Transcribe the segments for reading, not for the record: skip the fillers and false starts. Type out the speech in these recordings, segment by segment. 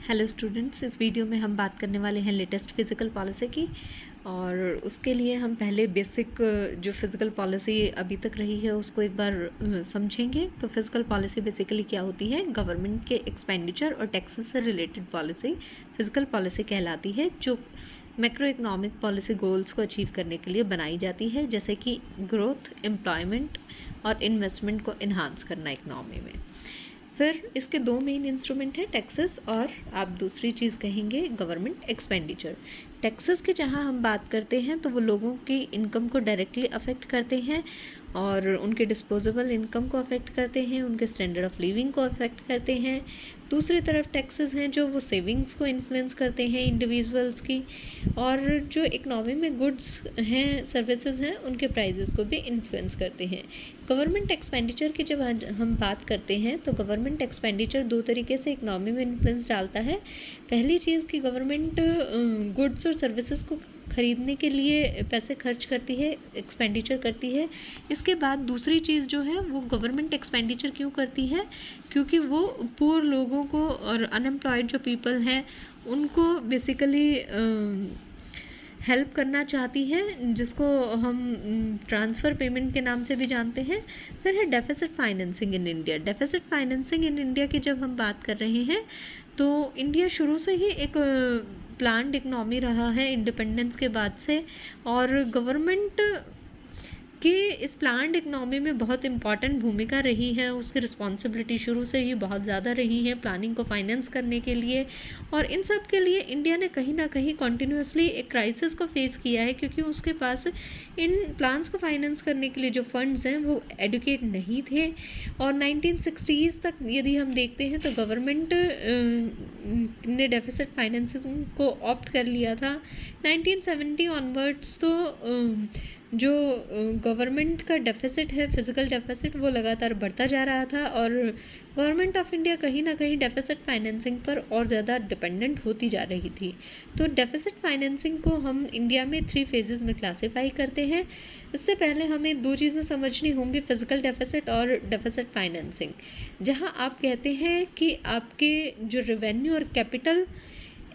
Hello students, इस video में हम बात करने वाले हैं लेटेस्ट फिज़िकल पॉलिसी की। और उसके लिए हम पहले बेसिक जो फिज़िकल पॉलिसी अभी तक रही है उसको एक बार समझेंगे। तो फिज़िकल पॉलिसी बेसिकली क्या होती है? गवर्नमेंट के एक्सपेंडिचर और टैक्सेस से रिलेटेड पॉलिसी फिज़िकल पॉलिसी कहलाती है, जो मैक्रो इकोनॉमिक पॉलिसी गोल्स को अचीव करने के लिए बनाई जाती है, जैसे कि ग्रोथ, एम्प्लॉयमेंट और इन्वेस्टमेंट को इन्हांस करना इकनॉमी में। फिर इसके दो मेन इंस्ट्रूमेंट हैं, टैक्सेस और आप दूसरी चीज़ कहेंगे गवर्नमेंट एक्सपेंडिचर। टैक्सेस की जहाँ हम बात करते हैं तो वो लोगों की इनकम को डायरेक्टली अफेक्ट करते हैं और उनके डिस्पोजेबल इनकम को अफेक्ट करते हैं, उनके स्टैंडर्ड ऑफ लिविंग को अफेक्ट करते हैं। दूसरी तरफ टैक्सेस हैं जो वो सेविंग्स को इन्फ्लुएंस करते हैं इंडिविजुअल्स की, और जो इकनॉमी में गुड्स हैं, सर्विसेज हैं, उनके प्राइजेस को भी इन्फ्लुएंस करते हैं। गवर्नमेंट एक्सपेंडिचर की जब हम बात करते हैं तो गवर्नमेंट एक्सपेंडिचर दो तरीके से इकनॉमी में इन्फ्लुएंस डालता है। पहली चीज़ कि गवर्नमेंट गुड्स और सर्विसेज को खरीदने के लिए पैसे खर्च करती है, एक्सपेंडिचर करती है। इसके बाद दूसरी चीज़ जो है वो गवर्नमेंट एक्सपेंडिचर क्यों करती है? क्योंकि वो पुअर लोगों को और अनएम्प्लॉयड जो पीपल हैं उनको बेसिकली हेल्प करना चाहती है, जिसको हम ट्रांसफ़र पेमेंट के नाम से भी जानते हैं। फिर है deficit financing in India. Deficit financing in India की जब हम बात कर रहे हैं तो इंडिया शुरू से ही एक प्लान्ड इकनॉमी रहा है इंडिपेंडेंस के बाद से, और गवर्नमेंट कि इस प्लान्ड इकनॉमी में बहुत इम्पॉर्टेंट भूमिका रही है। उसकी रिस्पॉन्सिबिलिटी शुरू से ही बहुत ज़्यादा रही है प्लानिंग को फाइनेंस करने के लिए, और इन सब के लिए इंडिया ने कहीं ना कहीं कॉन्टीन्यूसली एक क्राइसिस को फेस किया है, क्योंकि उसके पास इन प्लान्स को फाइनेंस करने के लिए जो फंड्स हैं वो एडुकेट नहीं थे। और 1960s तक यदि हम देखते हैं तो गवर्नमेंट ने डेफिसिट फाइनेंसिंग को ऑप्ट कर लिया था। 1970 ऑनवर्ड्स तो जो गवर्नमेंट का डेफिसिट है, फिज़िकल डेफिसिट, वो लगातार बढ़ता जा रहा था और गवर्नमेंट ऑफ इंडिया कहीं ना कहीं डेफिसिट फाइनेंसिंग पर और ज़्यादा डिपेंडेंट होती जा रही थी। तो डेफिसिट फाइनेंसिंग को हम इंडिया में 3 फेजेस में क्लासीफाई करते हैं। इससे पहले हमें 2 चीज़ें समझनी होंगी, फिज़िकल डेफिसिट और डेफिसिट फाइनेंसिंग। जहाँ आप कहते हैं कि आपके जो रेवेन्यू और कैपिटल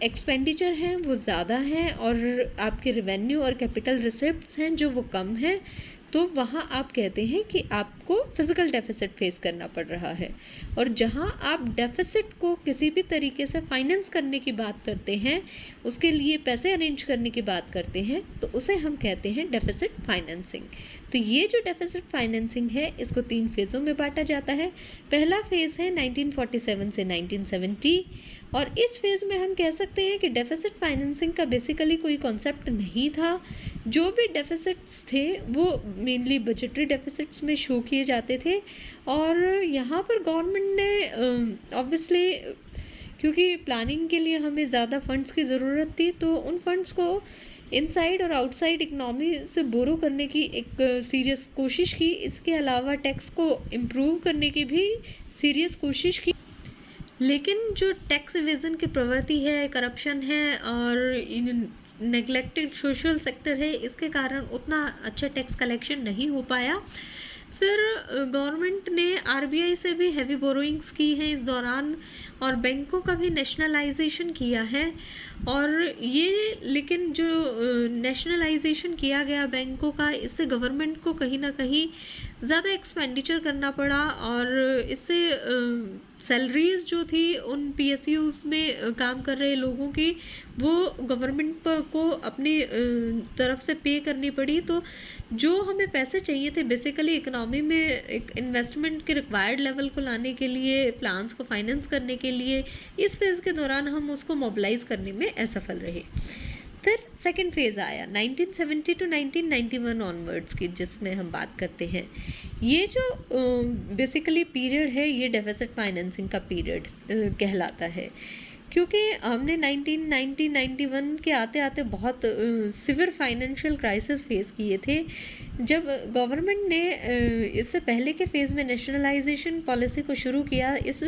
एक्सपेंडिचर हैं वो ज़्यादा है और आपके रेवेन्यू और कैपिटल रिसिप्ट्स हैं जो वो कम है, तो वहाँ आप कहते हैं कि आपको फिज़िकल डेफिसिट फेस करना पड़ रहा है। और जहाँ आप डेफिसिट को किसी भी तरीके से फाइनेंस करने की बात करते हैं, उसके लिए पैसे अरेंज करने की बात करते हैं, तो उसे हम कहते हैं डेफिसिट फाइनेंसिंग। तो ये जो डेफिसिट फाइनेंसिंग है इसको 3 फेज़ों में बांटा जाता है। पहला फेज़ है 1947 से 1970, और इस फेज़ में हम कह सकते हैं कि डेफिसिट फाइनेंसिंग का बेसिकली कोई कॉन्सेप्ट नहीं था। जो भी डेफिसिट्स थे वो मेनली बजटरी डेफिसिट्स में शो किए जाते थे, और यहाँ पर गवर्नमेंट ने ऑब्वियसली क्योंकि प्लानिंग के लिए हमें ज़्यादा फंड्स की ज़रूरत थी, तो उन फंड्स को इनसाइड और आउटसाइड इकनॉमी से बोरो करने की एक सीरियस कोशिश की। इसके अलावा टैक्स को इम्प्रूव करने की भी सीरियस कोशिश की, लेकिन जो टैक्स इवेजन की प्रवृत्ति है, करप्शन है और नेग्लेक्टेड सोशल सेक्टर है, इसके कारण उतना अच्छा टैक्स कलेक्शन नहीं हो पाया। फिर गवर्नमेंट ने आरबीआई से भी हैवी बोरोइंग्स की हैं इस दौरान, और बैंकों का भी नेशनलाइजेशन किया है। और ये लेकिन जो नेशनलाइजेशन किया गया बैंकों का, इससे गवर्नमेंट को कहीं ना कहीं ज़्यादा एक्सपेंडिचर करना पड़ा, और इससे सैलरीज़ जो थी उन पीएसयूज़ में काम कर रहे लोगों की, वो गवर्नमेंट को अपनी तरफ से पे करनी पड़ी। तो जो हमें पैसे चाहिए थे बेसिकली इकोनॉमी में एक इन्वेस्टमेंट के रिक्वायर्ड लेवल को लाने के लिए, प्लान्स को फाइनेंस करने के लिए, इस फेज़ के दौरान हम उसको मोबिलाइज करने में असफल रहे। फिर सेकंड फेज़ आया 1970 टू 1991 ऑनवर्ड्स की, जिसमें हम बात करते हैं। ये जो बेसिकली पीरियड है ये डेफिसिट फाइनेंसिंग का पीरियड कहलाता है, क्योंकि हमने 1990-91 के आते आते बहुत सिवियर फाइनेंशियल क्राइसिस फेस किए थे। जब गवर्नमेंट ने इससे पहले के फेज़ में नेशनलाइजेशन पॉलिसी को शुरू किया, इस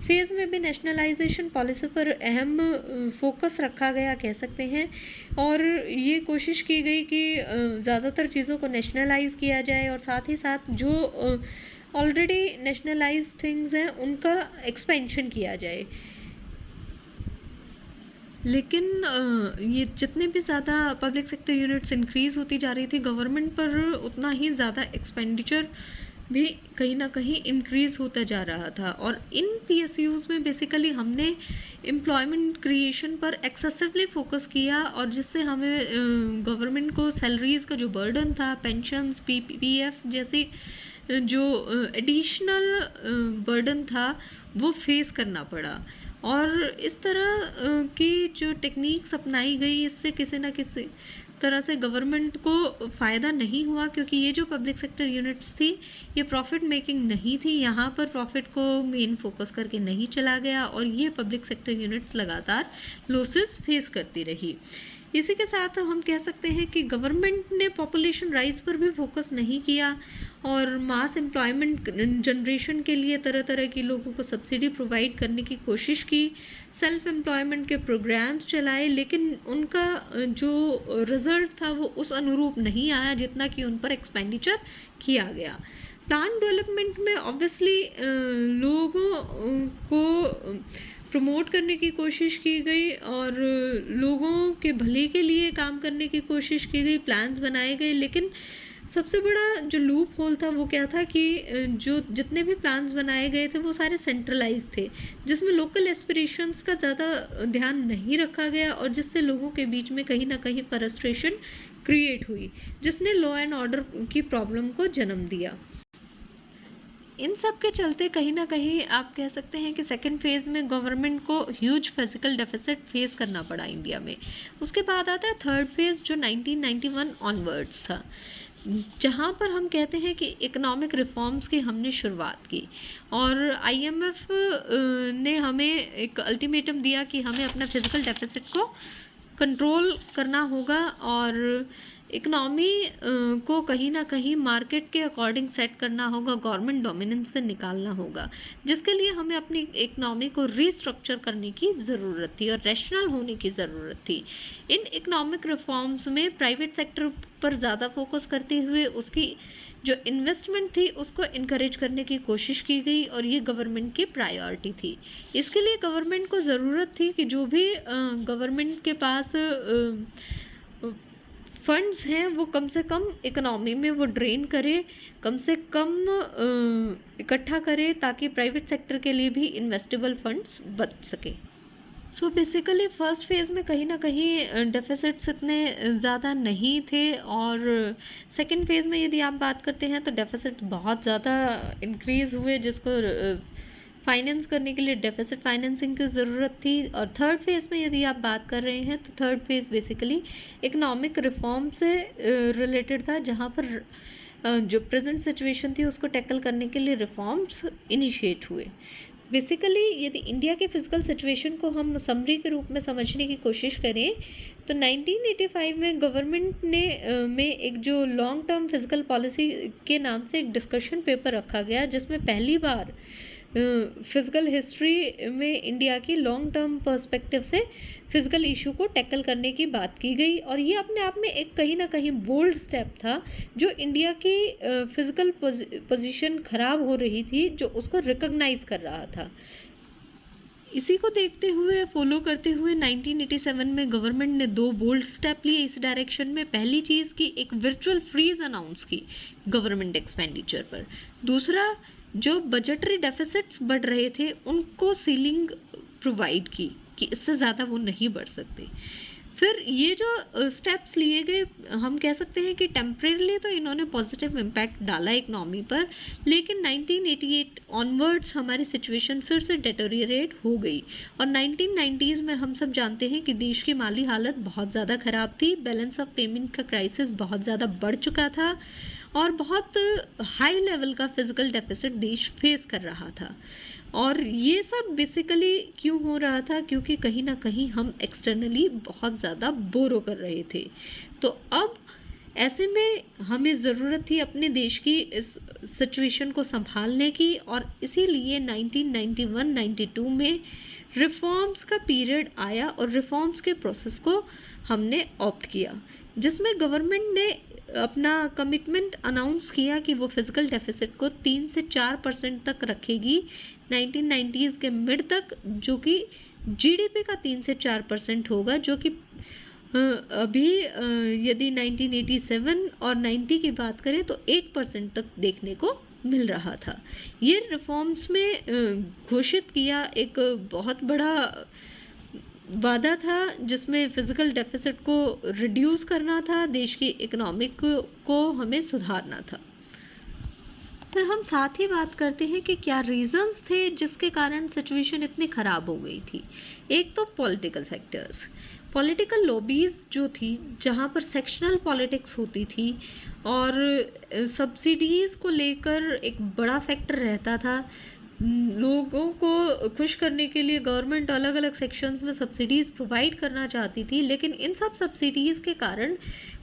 फेज़ में भी नेशनलाइजेशन पॉलिसी पर अहम फोकस रखा गया कह सकते हैं, और ये कोशिश की गई कि ज़्यादातर चीज़ों को नेशनलाइज किया जाए, और साथ ही साथ जो ऑलरेडी नेशनलाइज थिंग्स हैं उनका एक्सपेंशन किया जाए। लेकिन ये जितने भी ज़्यादा पब्लिक सेक्टर यूनिट्स इंक्रीज़ होती जा रही थी, गवर्नमेंट पर उतना ही ज़्यादा एक्सपेंडिचर भी कहीं ना कहीं इंक्रीज़ होता जा रहा था। और इन पीएसयूज़ में बेसिकली हमने एम्प्लॉयमेंट क्रिएशन पर एक्सेसिवली फोकस किया, और जिससे हमें गवर्नमेंट को सैलरीज़ का जो बर्डन था, पेंशन्स, पीपीएफ जैसी जो एडिशनल बर्डन था वो फेस करना पड़ा। और इस तरह की जो टेक्निक्स अपनाई गई, इससे किसी ना किसी तरह से गवर्नमेंट को फ़ायदा नहीं हुआ, क्योंकि ये जो पब्लिक सेक्टर यूनिट्स थी ये प्रॉफिट मेकिंग नहीं थी, यहाँ पर प्रॉफिट को मेन फोकस करके नहीं चला गया, और ये पब्लिक सेक्टर यूनिट्स लगातार लॉसेस फेस करती रही। इसी के साथ हम कह सकते हैं कि गवर्नमेंट ने पॉपुलेशन राइज पर भी फोकस नहीं किया, और मास एम्प्लॉयमेंट जनरेशन के लिए तरह तरह की लोगों को सब्सिडी प्रोवाइड करने की कोशिश की, सेल्फ एम्प्लॉयमेंट के प्रोग्राम्स चलाए, लेकिन उनका जो रिज़ल्ट था वो उस अनुरूप नहीं आया जितना कि उन पर एक्सपेंडिचर किया गया। प्लान डेवलपमेंट में ऑब्वियसली लोगों को प्रमोट करने की कोशिश की गई, और लोगों के भले के लिए काम करने की कोशिश की गई, प्लान्स बनाए गए, लेकिन सबसे बड़ा जो लूप होल था वो क्या था कि जो जितने भी प्लान्स बनाए गए थे वो सारे सेंट्रलाइज थे, जिसमें लोकल एस्पिरेशंस का ज़्यादा ध्यान नहीं रखा गया, और जिससे लोगों के बीच में कहीं ना कहीं फ्रस्ट्रेशन क्रिएट हुई, जिसने लॉ एंड ऑर्डर की प्रॉब्लम को जन्म दिया। इन सब के चलते कहीं ना कहीं आप कह सकते हैं कि सेकेंड फेज़ में गवर्नमेंट को ह्यूज फिजिकल डेफिसिट फेस करना पड़ा इंडिया में। उसके बाद आता है थर्ड फेज़ जो 1991 ऑनवर्ड्स था, जहाँ पर हम कहते हैं कि इकोनॉमिक रिफॉर्म्स की हमने शुरुआत की, और आईएमएफ ने हमें एक अल्टीमेटम दिया कि हमें अपना फिजिकल डेफिसिट को कंट्रोल करना होगा, और इकनॉमी को कहीं ना कहीं मार्केट के अकॉर्डिंग सेट करना होगा, गवर्नमेंट डोमिनेंस से निकालना होगा, जिसके लिए हमें अपनी इकनॉमी को रीस्ट्रक्चर करने की ज़रूरत थी और रैशनल होने की ज़रूरत थी। इन इकनॉमिक रिफॉर्म्स में प्राइवेट सेक्टर पर ज़्यादा फोकस करते हुए उसकी जो इन्वेस्टमेंट थी उसको इनकरेज करने की कोशिश की गई, और ये गवर्नमेंट की प्रायोरिटी थी। इसके लिए गवर्नमेंट को ज़रूरत थी कि जो भी गवर्नमेंट के पास फंड्स हैं वो कम से कम इकोनॉमी में वो ड्रेन करे, कम से कम इकट्ठा करे, ताकि प्राइवेट सेक्टर के लिए भी इन्वेस्टेबल फंड्स बच सके। सो बेसिकली फर्स्ट फेज़ में कहीं ना कहीं डेफिसिट्स इतने ज़्यादा नहीं थे, और सेकंड फेज़ में यदि आप बात करते हैं तो डेफिसिट बहुत ज़्यादा इंक्रीज़ हुए, जिसको फाइनेंस करने के लिए डेफिसिट फाइनेंसिंग की ज़रूरत थी। और थर्ड फेज़ में यदि आप बात कर रहे हैं तो third phase basically economic reform से रिलेटेड था, जहाँ पर जो प्रेजेंट सिचुएशन थी उसको टैकल करने के लिए रिफॉर्म्स इनिशिएट हुए। बेसिकली यदि इंडिया के फिजिकल सिचुएशन को हम समरी के रूप में समझने की कोशिश करें तो 1985 में गवर्नमेंट ने में एक जो लॉन्ग टर्म फिजिकल पॉलिसी के नाम से एक डिस्कशन पेपर रखा गया, जिसमें पहली बार फिजिकल हिस्ट्री में इंडिया की लॉन्ग टर्म पर्सपेक्टिव से फिजिकल इशू को टैकल करने की बात की गई। और ये अपने आप में एक कहीं ना कहीं बोल्ड स्टेप था, जो इंडिया की फिजिकल पोजीशन खराब हो रही थी, जो उसको रिकॉग्नाइज कर रहा था। इसी को देखते हुए फॉलो करते हुए 1987 में गवर्नमेंट ने 2 बोल्ड स्टेप लिए इस डायरेक्शन में। पहली चीज़ की एक वर्चुअल फ्रीज अनाउंस की गवर्नमेंट एक्सपेंडिचर पर। दूसरा, जो बजटरी डेफिसिट्स बढ़ रहे थे उनको सीलिंग प्रोवाइड की कि इससे ज़्यादा वो नहीं बढ़ सकते। फिर ये जो स्टेप्स लिए गए, हम कह सकते हैं कि टेम्परेरीली तो इन्होंने पॉजिटिव इम्पैक्ट डाला इकनॉमी पर, लेकिन 1988 ऑनवर्ड्स हमारी सिचुएशन फिर से डेटोरिएट हो गई। और 1990s में हम सब जानते हैं कि देश की माली हालत बहुत ज़्यादा ख़राब थी, बैलेंस ऑफ पेमेंट का क्राइसिस बहुत ज़्यादा बढ़ चुका था, और बहुत हाई लेवल का फिजिकल डेफिसिट देश फेस कर रहा था। और ये सब बेसिकली क्यों हो रहा था? क्योंकि कहीं ना कहीं हम एक्सटर्नली बहुत ज़्यादा बोरो कर रहे थे। तो अब ऐसे में हमें ज़रूरत थी अपने देश की इस सिचुएशन को संभालने की, और इसीलिए 1991-92 में रिफॉर्म्स का पीरियड आया, और रिफॉर्म्स के प्रोसेस को हमने ऑप्ट किया, जिसमें गवर्नमेंट ने अपना कमिटमेंट अनाउंस किया कि वो फिजिकल डेफिसिट को 3 से 4% तक रखेगी 1990s के मिड तक, जो कि जीडीपी का 3 से 4% होगा, जो कि अभी यदि 1987 और 90 की बात करें तो 8% तक देखने को मिल रहा था। ये रिफॉर्म्स में घोषित किया एक बहुत बड़ा वादा था, जिसमें फिजिकल डेफिसिट को रिड्यूस करना था, देश की इकोनॉमिक को हमें सुधारना था। फिर हम साथ ही बात करते हैं कि क्या रीजंस थे जिसके कारण सिचुएशन इतनी ख़राब हो गई थी। एक तो पॉलिटिकल फैक्टर्स, पॉलिटिकल लॉबीज़ जो थी, जहाँ पर सेक्शनल पॉलिटिक्स होती थी और सब्सिडीज़ को लेकर एक बड़ा फैक्टर रहता था। लोगों को खुश करने के लिए गवर्नमेंट अलग अलग सेक्शंस में सब्सिडीज़ प्रोवाइड करना चाहती थी, लेकिन इन सब सब्सिडीज़ के कारण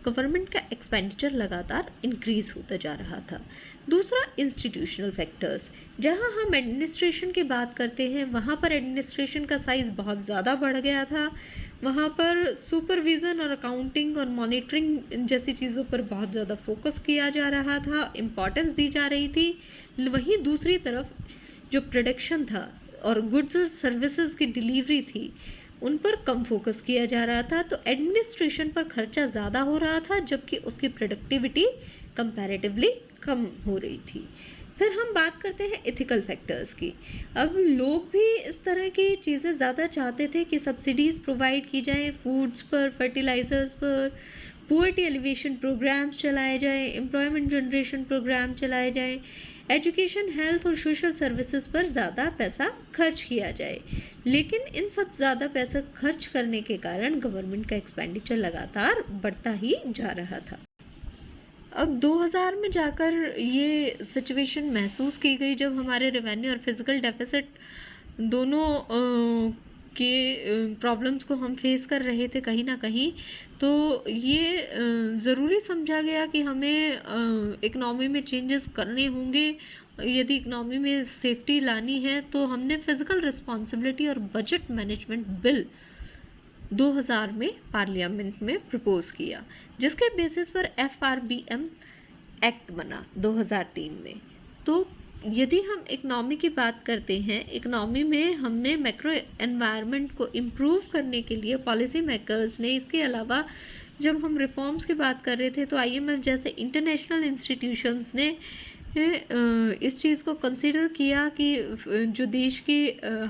गवर्नमेंट का एक्सपेंडिचर लगातार इंक्रीज़ होता जा रहा था। दूसरा, इंस्टीट्यूशनल फैक्टर्स, जहां हम एडमिनिस्ट्रेशन की बात करते हैं वहां पर एडमिनिस्ट्रेशन का साइज़ बहुत ज़्यादा बढ़ गया था। वहां पर सुपरविज़न और अकाउंटिंग और मॉनिटरिंग जैसी चीज़ों पर बहुत ज़्यादा फोकस किया जा रहा था, इम्पॉर्टेंस दी जा रही थी। वहीं दूसरी तरफ जो प्रोडक्शन था और गुड्स और सर्विसेज की डिलीवरी थी, उन पर कम फोकस किया जा रहा था, तो एडमिनिस्ट्रेशन पर खर्चा ज़्यादा हो रहा था, जबकि उसकी प्रोडक्टिविटी कंपैरेटिवली कम हो रही थी। फिर हम बात करते हैं एथिकल फैक्टर्स की। अब लोग भी इस तरह की चीज़ें ज़्यादा चाहते थे कि सब्सिडीज़ प्रोवाइड की जाएँ फूड्स पर, फर्टिलाइज़र्स पर, पुअर्टी एलिवेशन प्रोग्राम्स चलाए जाएँ, एम्प्लॉयमेंट जनरेशन प्रोग्राम चलाए जाएँ, एजुकेशन, हेल्थ और सोशल सर्विसेज पर ज़्यादा पैसा खर्च किया जाए। लेकिन इन सब ज़्यादा पैसा खर्च करने के कारण गवर्नमेंट का एक्सपेंडिचर लगातार बढ़ता ही जा रहा था। अब 2000 में जाकर ये सिचुएशन महसूस की गई, जब हमारे रेवेन्यू और फिजिकल डेफिसिट दोनों के प्रॉब्लम्स को हम फेस कर रहे थे कहीं ना कहीं। तो ये ज़रूरी समझा गया कि हमें इकनॉमी में चेंजेस करने होंगे। यदि इकनॉमी में सेफ्टी लानी है तो हमने फिजिकल रिस्पॉन्सिबिलिटी और बजट मैनेजमेंट बिल 2000 में पार्लियामेंट में प्रपोज किया, जिसके बेसिस पर FRBM एक्ट बना 2003 में। तो यदि हम इकनॉमी की बात करते हैं, इकनॉमी में हमने मैक्रो एनवायरनमेंट को इम्प्रूव करने के लिए पॉलिसी मेकर्स ने, इसके अलावा जब हम रिफॉर्म्स की बात कर रहे थे तो IMF जैसे इंटरनेशनल इंस्टीट्यूशंस ने इस चीज़ को कंसिडर किया कि जो देश के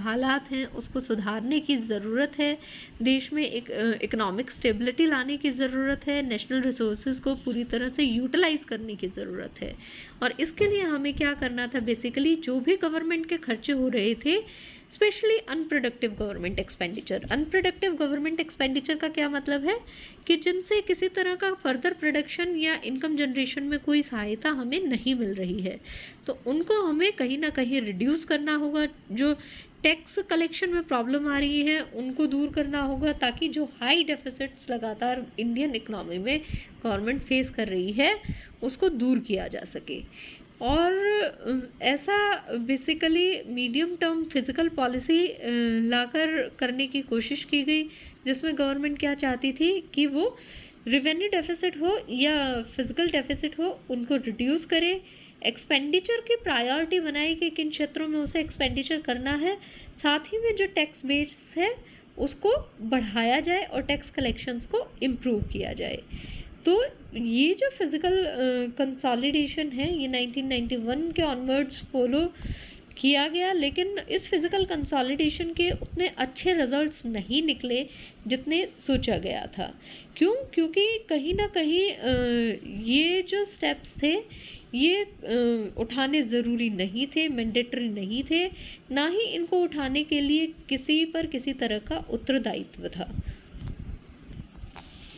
हालात हैं उसको सुधारने की ज़रूरत है, देश में एक इकोनॉमिक स्टेबिलिटी लाने की ज़रूरत है, नेशनल रिसोर्सेज को पूरी तरह से यूटिलाइज़ करने की ज़रूरत है। और इसके लिए हमें क्या करना था, बेसिकली जो भी गवर्नमेंट के खर्चे हो रहे थे, specially unproductive government expenditure. Unproductive government expenditure का क्या मतलब है कि जिनसे किसी तरह का फर्दर प्रोडक्शन या इनकम जनरेशन में कोई सहायता हमें नहीं मिल रही है, तो उनको हमें कहीं ना कहीं रिड्यूस करना होगा। जो टैक्स कलेक्शन में प्रॉब्लम आ रही है उनको दूर करना होगा, ताकि जो हाई डेफिसिट्स लगातार इंडियन इकोनॉमी में गवर्नमेंट फेस कर रही है उसको दूर किया जा सके। और ऐसा basically medium term physical policy लाकर करने की कोशिश की गई, जिसमें गवर्नमेंट क्या चाहती थी कि वो रेवेन्यू डेफिसिट हो या फिजिकल डेफिसिट हो उनको रिड्यूस करे, एक्सपेंडिचर की प्रायोरिटी बनाई कि किन क्षेत्रों में उसे एक्सपेंडिचर करना है, साथ ही में जो टैक्स बेस है उसको बढ़ाया जाए और टैक्स कलेक्शंस को इम्प्रूव किया जाए। तो ये जो फिज़िकल कंसोलिडेशन है ये 1991 के ऑनवर्ड्स फॉलो किया गया, लेकिन इस फिज़िकल कंसोलिडेशन के उतने अच्छे रिजल्ट्स नहीं निकले जितने सोचा गया था। क्यों? क्योंकि कहीं ना कहीं ये जो स्टेप्स थे ये उठाने ज़रूरी नहीं थे, मैंडेटरी नहीं थे, ना ही इनको उठाने के लिए किसी पर किसी तरह का उत्तरदायित्व था।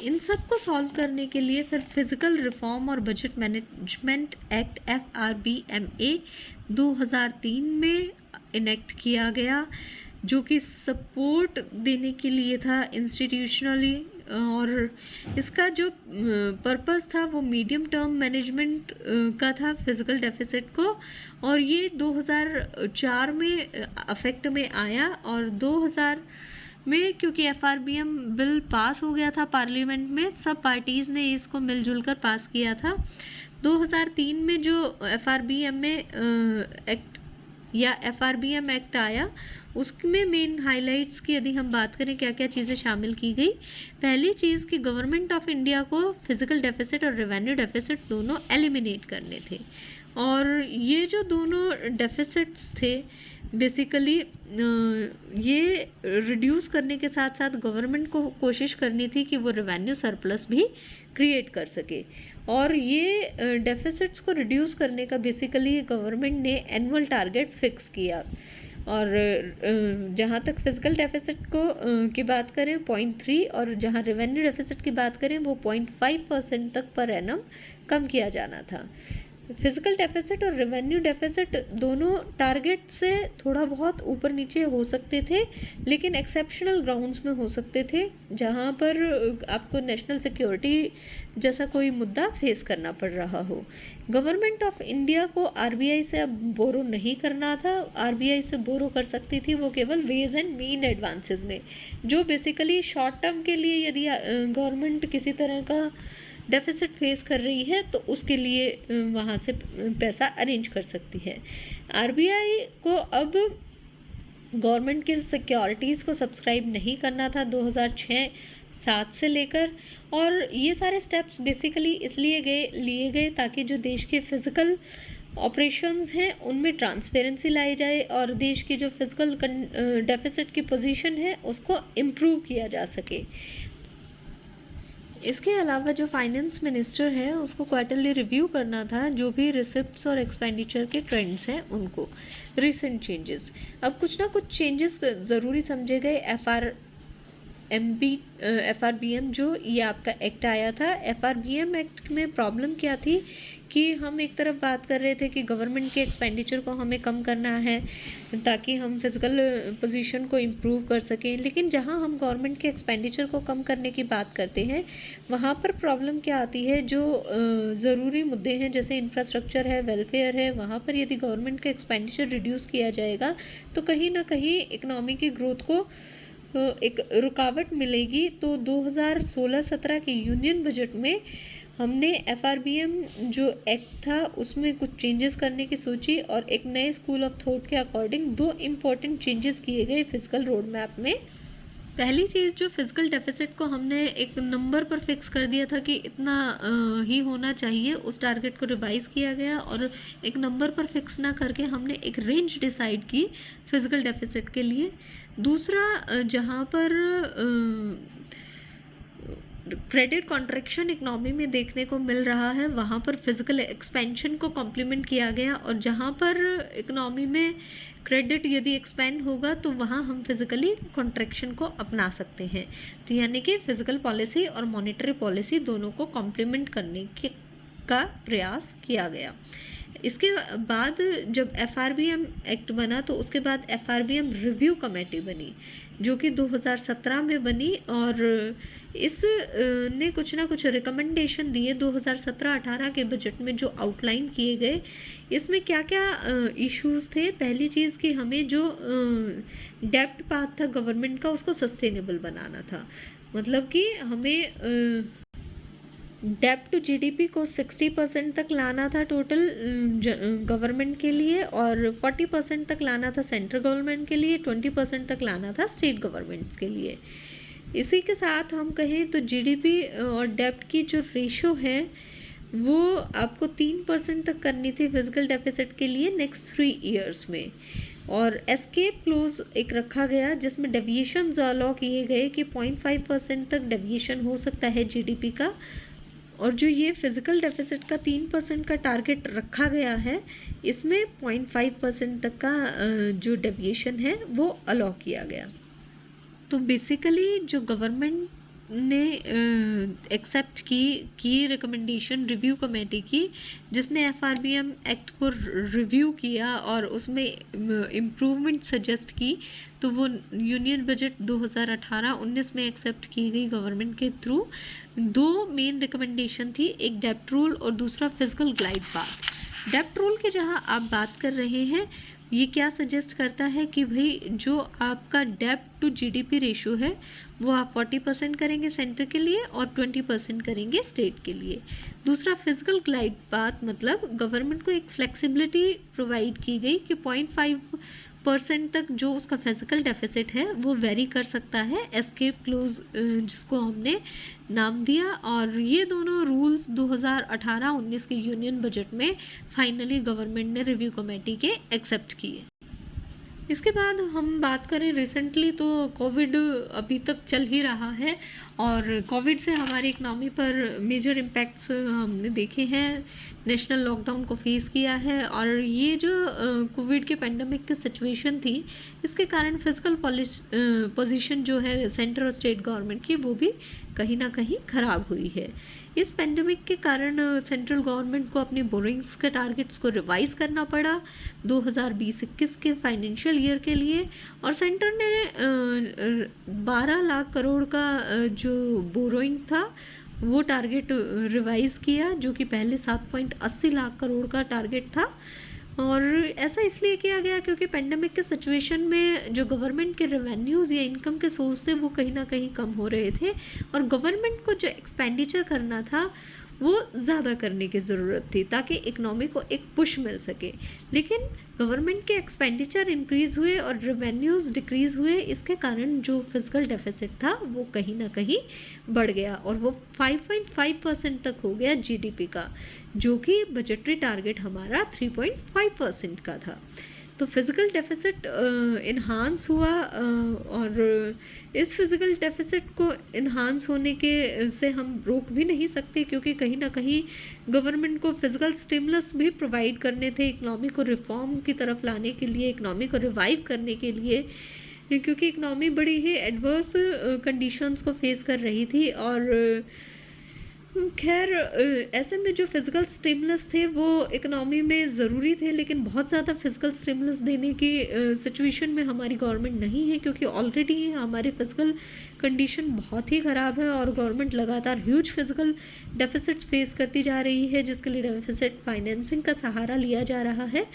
इन सब को सॉल्व करने के लिए फिर फिज़िकल रिफॉर्म और बजट मैनेजमेंट एक्ट FRBMA 2003 में इनेक्ट किया गया, जो कि सपोर्ट देने के लिए था इंस्टीट्यूशनली, और इसका जो पर्पस था वो मीडियम टर्म मैनेजमेंट का था फिज़िकल डेफिसिट को। और ये 2004 में अफेक्ट में आया, और 2000 में क्योंकि FRBM बिल पास हो गया था पार्लियामेंट में, सब पार्टीज़ ने इसको मिलजुल कर पास किया था। 2003 में जो FRBM में एक्ट या FRBM एक्ट आया, उसमें मेन हाइलाइट्स की यदि हम बात करें क्या क्या चीज़ें शामिल की गई। पहली चीज़ कि गवर्नमेंट ऑफ इंडिया को फिजिकल डेफिसिट और रेवेन्यू डेफिसिट दोनों एलिमिनेट करने थे, और ये जो दोनों डेफिसिट्स थे बेसिकली ये रिड्यूस करने के साथ साथ गवर्नमेंट को कोशिश करनी थी कि वो रेवेन्यू सरप्लस भी क्रिएट कर सके। और ये डेफिसिट्स को रिड्यूस करने का बेसिकली गवर्नमेंट ने एनुअल टारगेट फिक्स किया। और जहाँ तक फिजिकल डेफिसिट को की बात करें 0.3, और जहाँ रेवेन्यू डेफिसिट की बात करें वो 0.5% तक पर एनम कम किया जाना था। फिजिकल डेफिसिट और रेवेन्यू डेफिसिट दोनों टारगेट से थोड़ा बहुत ऊपर नीचे हो सकते थे, लेकिन एक्सेप्शनल ग्राउंड्स में हो सकते थे जहाँ पर आपको नेशनल सिक्योरिटी जैसा कोई मुद्दा फेस करना पड़ रहा हो। गवर्नमेंट ऑफ इंडिया को आरबीआई से अब बोरो नहीं करना था। आरबीआई से बोरो कर सकती थी वो केवल वेज एंड मीन एडवांसेस में, जो बेसिकली शॉर्ट टर्म के लिए यदि गवर्नमेंट किसी तरह का डेफिसिट फेस कर रही है तो उसके लिए वहाँ से पैसा अरेंज कर सकती है। आरबीआई को अब गवर्नमेंट की सिक्योरिटीज़ को सब्सक्राइब नहीं करना था 2006-07 से लेकर, और ये सारे स्टेप्स बेसिकली इसलिए लिए गए ताकि जो देश के फिज़िकल ऑपरेशंस हैं उनमें ट्रांसपेरेंसी लाई जाए और देश की जो फिज़िकल डेफिसिट की पोजीशन है उसको इम्प्रूव किया जा सके। इसके अलावा जो फाइनेंस मिनिस्टर है उसको क्वार्टरली रिव्यू करना था जो भी रिसिप्ट्स और एक्सपेंडिचर के ट्रेंड्स हैं उनको, रिसेंट चेंजेस। अब कुछ ना कुछ चेंजेस ज़रूरी समझे गए। FRBM जो ये आपका एक्ट आया था, FRBM एक्ट में प्रॉब्लम क्या थी कि हम एक तरफ बात कर रहे थे कि गवर्नमेंट के एक्सपेंडिचर को हमें कम करना है ताकि हम फिज़िकल पोजीशन को इम्प्रूव कर सकें, लेकिन जहां हम गवर्नमेंट के एक्सपेंडिचर को कम करने की बात करते हैं वहां पर प्रॉब्लम क्या आती है, जो ज़रूरी मुद्दे हैं जैसे इंफ्रास्ट्रक्चर है, वेलफेयर है, वहाँ पर यदि गवर्नमेंट का एक्सपेंडिचर रिड्यूस किया जाएगा तो कहीं ना कहीं इकनॉमी की ग्रोथ को एक रुकावट मिलेगी। तो 2016-17 के यूनियन बजट में हमने FRBM जो एक्ट था उसमें कुछ चेंजेस करने की सोची, और एक नए स्कूल ऑफ थॉट के अकॉर्डिंग 2 इम्पॉर्टेंट चेंजेस किए गए फिजिकल रोड मैप में। पहली चीज़, जो फिजिकल डेफिसिट को हमने एक नंबर पर फिक्स कर दिया था कि इतना ही होना चाहिए, उस टारगेट को रिवाइज़ किया गया और एक नंबर पर फिक्स ना करके हमने एक रेंज डिसाइड की फिजिकल डेफिसिट के लिए। दूसरा, जहाँ पर क्रेडिट कॉन्ट्रैक्शन इकनॉमी में देखने को मिल रहा है वहाँ पर फिजिकल एक्सपेंशन को कॉम्प्लीमेंट किया गया, और जहाँ पर इकनॉमी में क्रेडिट यदि एक्सपेंड होगा तो वहाँ हम फिजिकली कॉन्ट्रैक्शन को अपना सकते हैं। तो यानी कि फिजिकल पॉलिसी और मॉनेटरी पॉलिसी दोनों को कॉम्प्लीमेंट करने का प्रयास किया गया। इसके बाद जब FRBM एक्ट बना तो उसके बाद FRBM रिव्यू कमेटी बनी जो कि 2017 में बनी, और इस ने कुछ ना कुछ रिकमेंडेशन दिए 2017-18 के बजट में जो आउटलाइन किए गए। इसमें क्या क्या इश्यूज़ थे, पहली चीज़ कि हमें जो डेब्ट पाथ था गवर्नमेंट का उसको सस्टेनेबल बनाना था, मतलब कि हमें डेब्ट टू जीडीपी को 60% तक लाना था टोटल गवर्नमेंट के लिए, और 40% तक लाना था सेंट्रल गवर्नमेंट के लिए, 20% तक लाना था स्टेट गवर्नमेंट्स के लिए। इसी के साथ हम कहें तो जीडीपी और डेब्ट की जो रेशो है वो आपको 3% तक करनी थी फिजिकल डेफिसिट के लिए नेक्स्ट 3 ईयर्स में। और एस्केप क्लोज एक रखा गया जिसमें डेविएशन लॉ किए गए कि 0.5% तक डेविएशन हो सकता है जीडीपी का, और जो ये फिजिकल डेफिसिट का 3% का टारगेट रखा गया है इसमें 0.5% तक का जो डेविएशन है वो अलाउ किया गया। तो बेसिकली जो गवर्नमेंट ने एक्सेप्ट की रिकमेंडेशन रिव्यू कमेटी की जिसने FRBM एक्ट को रिव्यू किया और उसमें इम्प्रूवमेंट सजेस्ट की, तो वो यूनियन बजट 2018-19 में एक्सेप्ट की गई गवर्नमेंट के थ्रू। 2 मेन रिकमेंडेशन थी, एक डेब्ट रूल और दूसरा फिजिकल ग्लाइड पाथ। डेब्ट रूल की जहाँ आप बात कर रहे हैं ये क्या सजेस्ट करता है कि भाई जो आपका डेब्ट टू जीडीपी रेशियो है वो आप 40% करेंगे सेंटर के लिए और 20% करेंगे स्टेट के लिए। दूसरा फिजिकल ग्लाइड पाथ, मतलब गवर्नमेंट को एक फ्लेक्सिबिलिटी प्रोवाइड की गई कि 0.5% तक जो उसका फिजिकल डेफिसिट है वो वेरी कर सकता है, एस्केप क्लोज जिसको हमने नाम दिया। और ये दोनों रूल्स 2018-19 के यूनियन बजट में फाइनली गवर्नमेंट ने रिव्यू कमेटी के एक्सेप्ट किए। इसके बाद हम बात करें रिसेंटली, तो कोविड अभी तक चल ही रहा है और कोविड से हमारी इकनॉमी पर मेजर इम्पैक्ट्स हमने देखे हैं। नेशनल लॉकडाउन को फेस किया है और ये जो कोविड के पेंडेमिक की सिचुएशन थी, इसके कारण फिजिकल पोजीशन जो है सेंटर और स्टेट गवर्नमेंट की वो भी कहीं ना कहीं ख़राब हुई है। इस पेंडेमिक के कारण सेंट्रल गवर्नमेंट को अपनी बोरिंग्स के टारगेट्स को रिवाइज करना पड़ा 2020-21 के फाइनेंशियल ईयर के लिए, और सेंटर ने 12 लाख करोड़ का जो बोरोइंग था वो टारगेट रिवाइज किया, जो कि पहले 7.80 लाख करोड़ का टारगेट था। और ऐसा इसलिए किया गया क्योंकि पेंडेमिक के सिचुएशन में जो गवर्नमेंट के रेवेन्यूज़ या इनकम के सोर्स थे वो कहीं ना कहीं कम हो रहे थे और गवर्नमेंट को जो एक्सपेंडिचर करना था वो ज़्यादा करने की ज़रूरत थी ताकि इकनॉमी को एक पुश मिल सके। लेकिन गवर्नमेंट के एक्सपेंडिचर इंक्रीज़ हुए और रेवेन्यूज़ डिक्रीज़ हुए, इसके कारण जो फिजिकल डेफिसिट था वो कहीं ना कहीं बढ़ गया और वो 5.5% तक हो गया जीडीपी का, जो कि बजटरी टारगेट हमारा 3.5% का था। तो फिज़िकल डेफिसिट इन्हांस हुआ और इस फिज़िकल डेफिसिट को इन्हांस होने के से हम रोक भी नहीं सकते क्योंकि कहीं ना कहीं गवर्नमेंट को फिज़िकल स्टिमुलस भी प्रोवाइड करने थे इकनॉमी को रिफॉर्म की तरफ लाने के लिए, इकनॉमी को रिवाइव करने के लिए, क्योंकि इकनॉमी बड़ी ही एडवर्स कंडीशंस को फेस कर रही थी। और खैर ऐसे में जो फिज़िकल स्टिमुलस थे वो इकनॉमी में ज़रूरी थे, लेकिन बहुत ज़्यादा फिज़िकल स्टिमुलस देने की सिचुएशन में हमारी गवर्नमेंट नहीं है क्योंकि ऑलरेडी हमारी फिज़िकल कंडीशन बहुत ही ख़राब है और गवर्नमेंट लगातार ह्यूज फिज़िकल डेफिसिट्स फेस करती जा रही है, जिसके लिए डेफिसिट फाइनेंसिंग का सहारा लिया जा रहा है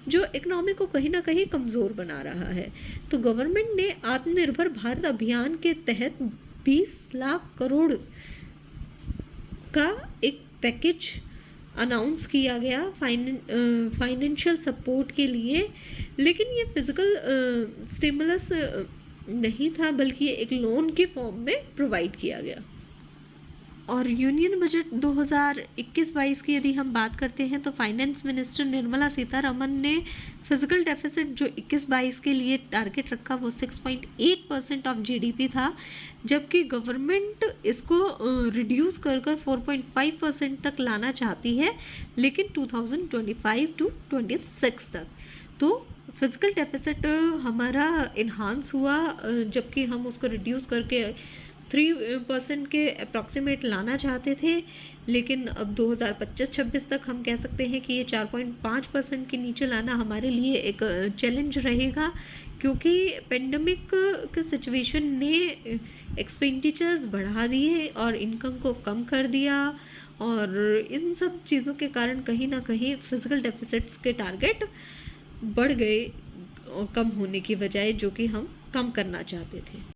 जो इकनॉमी को कहीं ना कहीं कमज़ोर बना रहा है। तो गवर्नमेंट ने आत्मनिर्भर भारत अभियान के तहत 20 लाख करोड़ का एक पैकेज अनाउंस किया गया फाइनेंशियल सपोर्ट के लिए, लेकिन ये फिज़िकल स्टिमुलस नहीं था बल्कि एक लोन के फॉर्म में प्रोवाइड किया गया। और यूनियन बजट 2021-22 की यदि हम बात करते हैं तो फाइनेंस मिनिस्टर निर्मला सीतारमन ने फिजिकल डेफिसिट जो 21-22 के लिए टारगेट रखा वो 6.8% ऑफ जीडीपी था, जबकि गवर्नमेंट इसको रिड्यूस कर 4.5% तक लाना चाहती है, लेकिन 2025-26 तक। तो फिजिकल डेफिसिट हमारा इन्हांस हुआ, जबकि हम उसको रिड्यूस करके 3% के अप्रॉक्सीमेट लाना चाहते थे, लेकिन अब 2025-26 तक हम कह सकते हैं कि ये 4.5% के नीचे लाना हमारे लिए एक चैलेंज रहेगा, क्योंकि पेंडेमिक के सिचुएशन ने एक्सपेंडिचर्स बढ़ा दिए और इनकम को कम कर दिया, और इन सब चीज़ों के कारण कहीं ना कहीं फिजिकल डेफिसिट्स के टारगेट बढ़ गए कम होने की बजाय, जो कि हम कम करना चाहते थे।